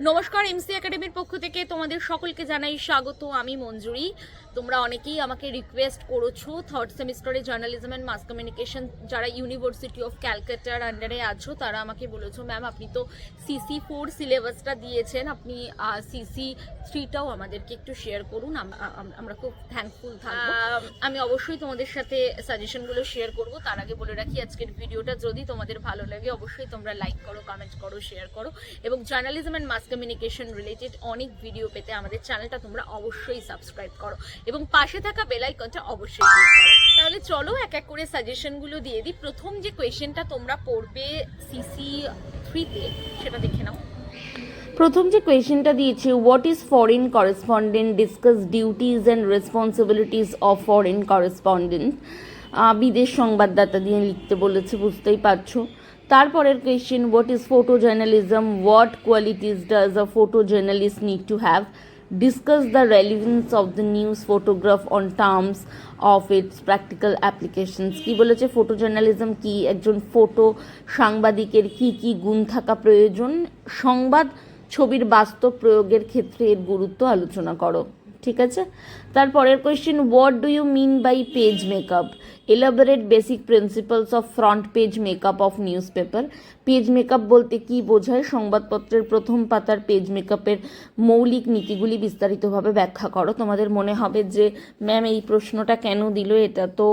নমস্কার, এমসি একাডেমির পক্ষ থেকে তোমাদের সকলকে জানাই স্বাগত। আমি মঞ্জুরি। তোমরা অনেকেই আমাকে রিকোয়েস্ট করেছো থার্ড সেমিস্টারে জার্নালিজম অ্যান্ড মাস কমিউনিকেশন যারা ইউনিভার্সিটি অফ ক্যালকাটার আন্ডারে আছো তারা আমাকে বলেছো ম্যাম আপনি তো CC4 সিলেবাসটা দিয়েছেন, আপনি CC3টাও আমাদেরকে একটু শেয়ার করুন, আমরা খুব থ্যাঙ্কফুল থাকবো। আমি অবশ্যই তোমাদের সাথে সাজেশনগুলো শেয়ার করব। তার আগে বলে রাখি আজকের ভিডিওটা যদি তোমাদের ভালো লাগে অবশ্যই তোমরা লাইক করো, কমেন্ট করো, শেয়ার করো এবং journalism and mass communication related অনেক ভিডিও পেতে আমাদের চ্যানেলটা তোমরা অবশ্যই সাবস্ক্রাইব করো এবং পাশে থাকা বেল আইকনটা অবশ্যই ক্লিক করো। তাহলে চলো এক এক করে সাজেশনগুলো দিয়ে দিই। প্রথম যে কোয়েশ্চেনটা তোমরা পড়বে CC3তে সেটা দেখে নাও। প্রথম যে কোয়েশ্চেনটা দিয়েছে, what is foreign correspondent, discuss duties and responsibilities of foreign correspondent. বিদেশ সংবাদদাতা দিয়ে লিখতে বলেছে, বুঝতেই পারছো। তারপরের question, what is photo journalism, what qualities does a photo journalist need to have, discuss the relevance of the news photograph on terms of its practical applications। কি বলেছে, ফটো জার্নালিজম কি, একজন ফটো সাংবাদিকের কি কি গুণ থাকা প্রয়োজন, সংবাদ ছবির বাস্তব প্রয়োগের ক্ষেত্রে এর গুরুত্ব আলোচনা করো। ঠিক আছে। তারপরের question, what do you mean by page makeup, elaborate basic principles of front page makeup of newspaper. Page makeup বলতে কি বোঝায়, সংবাদপত্রের প্রথম পাতার পেজ মেকআপের মৌলিক নীতিগুলি বিস্তারিতভাবে ব্যাখ্যা করো। তোমাদের মনে হবে যে ম্যাম এই প্রশ্নটা কেন দিল, এটা তো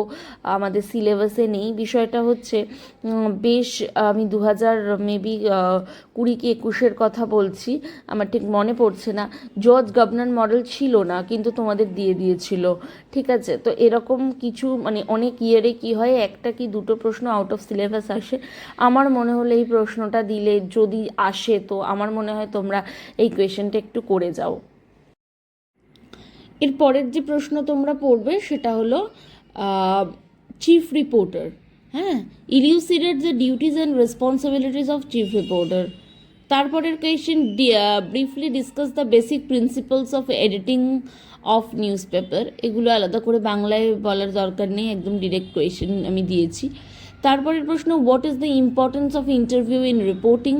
আমাদের সিলেবাসে নেই। বিষয়টা হচ্ছে বেশ আমি 2000 মেবি 20 কি 21 কথা বলছি, আমার ঠিক মনে পড়ছে না। জর্জ গভর্নর মডেল ছিল না কিন্তু তোমাদের দিয়ে দিয়েছিল। ঠিক আছে, তো এরকম কিছু মানে অনেক ইয়ারে কি হয়, একটা কি দুটো প্রশ্ন আউট অফ সিলেবাস আসে। আমার মনে হলো এই প্রশ্নটা দিলে যদি আসে তো আমার মনে হয় তোমরা এই কোয়েশ্চেনটা একটু করে যাও। এর পরের যে প্রশ্ন তোমরা পড়বে সেটা হলো চিফ রিপোর্টার। হ্যাঁ, elucidate the duties and responsibilities of chief reporter. তারপরের question, briefly discuss the basic principles of editing of newspaper. এগুলো আলাদা করে বাংলায় বলার দরকার নেই, একদম ডিরেক্ট কোয়েশ্চেন আমি দিয়েছি। তারপরের প্রশ্ন, what is the importance of interview in reporting,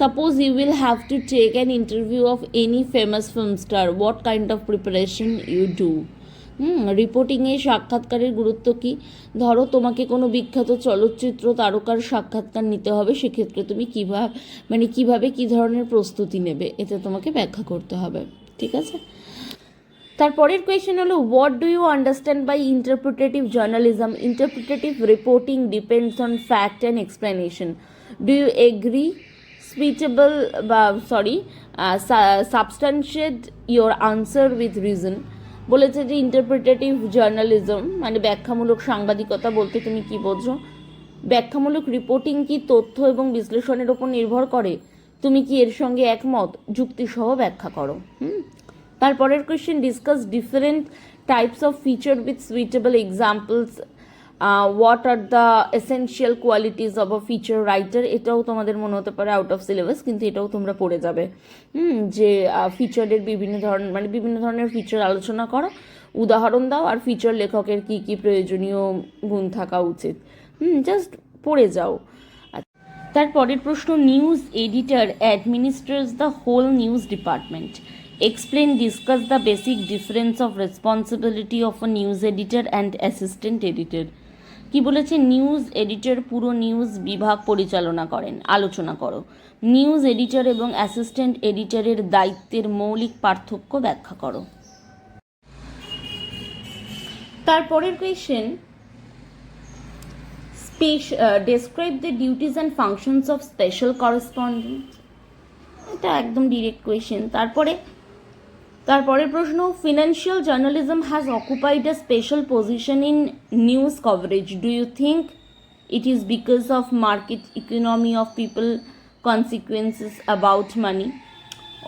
suppose you will have to take an interview of any famous film star, what kind of preparation you do. রিপোর্টিংয়ে সাক্ষাৎকারের গুরুত্ব কী, ধরো তোমাকে কোনো বিখ্যাত চলচ্চিত্র তারকার সাক্ষাৎকার নিতে হবে, সেক্ষেত্রে তুমি কিভাবে কী ধরনের প্রস্তুতি নেবে, এটা তোমাকে ব্যাখ্যা করতে হবে। ঠিক আছে। তারপরের কোয়েশ্চেন হলো, what do you understand by interpretative journalism, interpretative reporting depends on fact and explanation, do you agree, substantiate your answer with reason. বলেছে যে ইন্টারপ্রিটেটিভ জার্নালিজম মানে ব্যাখ্যামূলক সাংবাদিকতা বলতে তুমি কি বোঝো, ব্যাখ্যামূলক রিপোর্টিং কি তথ্য এবং বিশ্লেষণের ওপর নির্ভর করে, তুমি কি এর সঙ্গে একমত, যুক্তিসহ ব্যাখ্যা করো। তারপরের question, discuss different types of feature with suitable examples, what are the essential qualities of a feature writer. এটাও তোমাদের মনে হতে পারে আউট অফ সিলেবাস, কিন্তু এটাও তোমরা পড়ে যাবে। যে ফিচারের বিভিন্ন ধরনের ফিচার আলোচনা করো, উদাহরণ দাও, আর ফিচার লেখকের কি কি প্রয়োজনীয় গুণ থাকা উচিত, জাস্ট পড়ে যাও। তারপরের প্রশ্ন, news editor administrates the whole news department, explain, discuss the basic difference of responsibility of a news editor and assistant editor. কি বলেছে, নিউজ এডিটর পুরো নিউজ বিভাগ পরিচালনা করেন, আলোচনা করো। নিউজ এডিটর এবং অ্যাসিস্ট্যান্ট এডিটরের দায়িত্বের মৌলিক পার্থক্য ব্যাখ্যা করো। তারপরের question, describe the duties and functions of special correspondent. এটা একদম ডিরেক্ট কোয়েশ্চেন। তারপরের প্রশ্ন, financial journalism has occupied a special position in news coverage, do you think it is because of market economy of people consequences about money.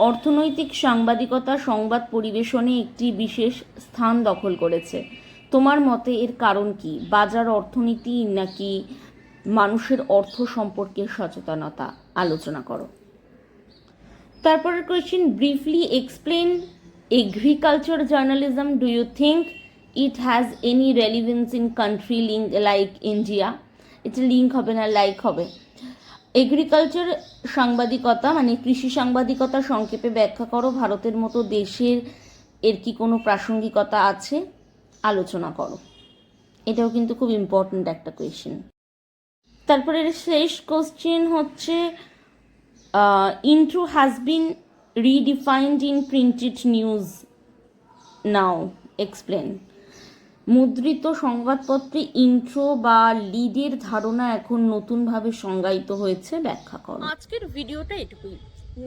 অর্থনৈতিক সাংবাদিকতা সংবাদ পরিবেশনে একটি বিশেষ স্থান দখল করেছে, তোমার মতে এর কারণ কি, বাজার অর্থনীতি নাকি মানুষের অর্থ সম্পর্কে সচেতনতা, আলোচনা করো। তারপরের question, briefly explain agriculture journalism, do you think it has any relevance in country link like India. এটা লিঙ্ক হবে না, লাইক হবে। এগ্রিকালচার সাংবাদিকতা মানে কৃষি সাংবাদিকতা সংক্ষেপে ব্যাখ্যা করো। ভারতের মতো দেশের এর কি কোনো প্রাসঙ্গিকতা আছে, আলোচনা করো। এটাও কিন্তু খুব ইম্পর্ট্যান্ট একটা কোয়েশ্চেন। তারপরে শেষ কোশ্চেন হচ্ছে intro has been redefined in printed news now, explain. মুদ্রিত সংবাদপত্রে ইন্ট্রো বা লিডের ধারণা এখন নতুনভাবে সংজ্ঞায়িত হয়েছে, ব্যাখ্যা করো। আজকের ভিডিওটা এটুকুই।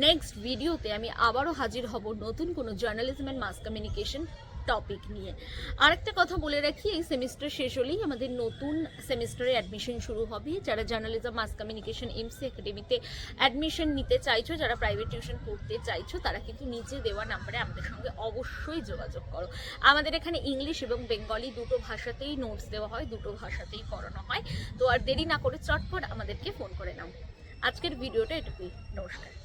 নেক্সট ভিডিওতে আমি আবারও হাজির হব নতুন কোনো journalism and mass communication topic নিয়ে। আরেকটা কথা বলে রাখি, এই সেমিস্টার শেষ হলেই আমাদের নতুন সেমিস্টারে অ্যাডমিশন শুরু হবে। যারা জার্নালিজম মাস কমিউনিকেশন এমসি একাডেমিতে অ্যাডমিশন নিতে চাইছো, যারা প্রাইভেট টিউশন পড়তে চাইছো, তারা কিন্তু নিচে দেওয়া নাম্বারে আমাদের সঙ্গে অবশ্যই যোগাযোগ করো। আমাদের এখানে ইংলিশ এবং বেঙ্গলি দুটো ভাষাতেই নোটস দেওয়া হয়, দুটো ভাষাতেই পড়ানো হয়। তো আর দেরি না করে চটপট আমাদেরকে ফোন করে নাও। আজকের ভিডিওটা এটুকুই। নমস্কার।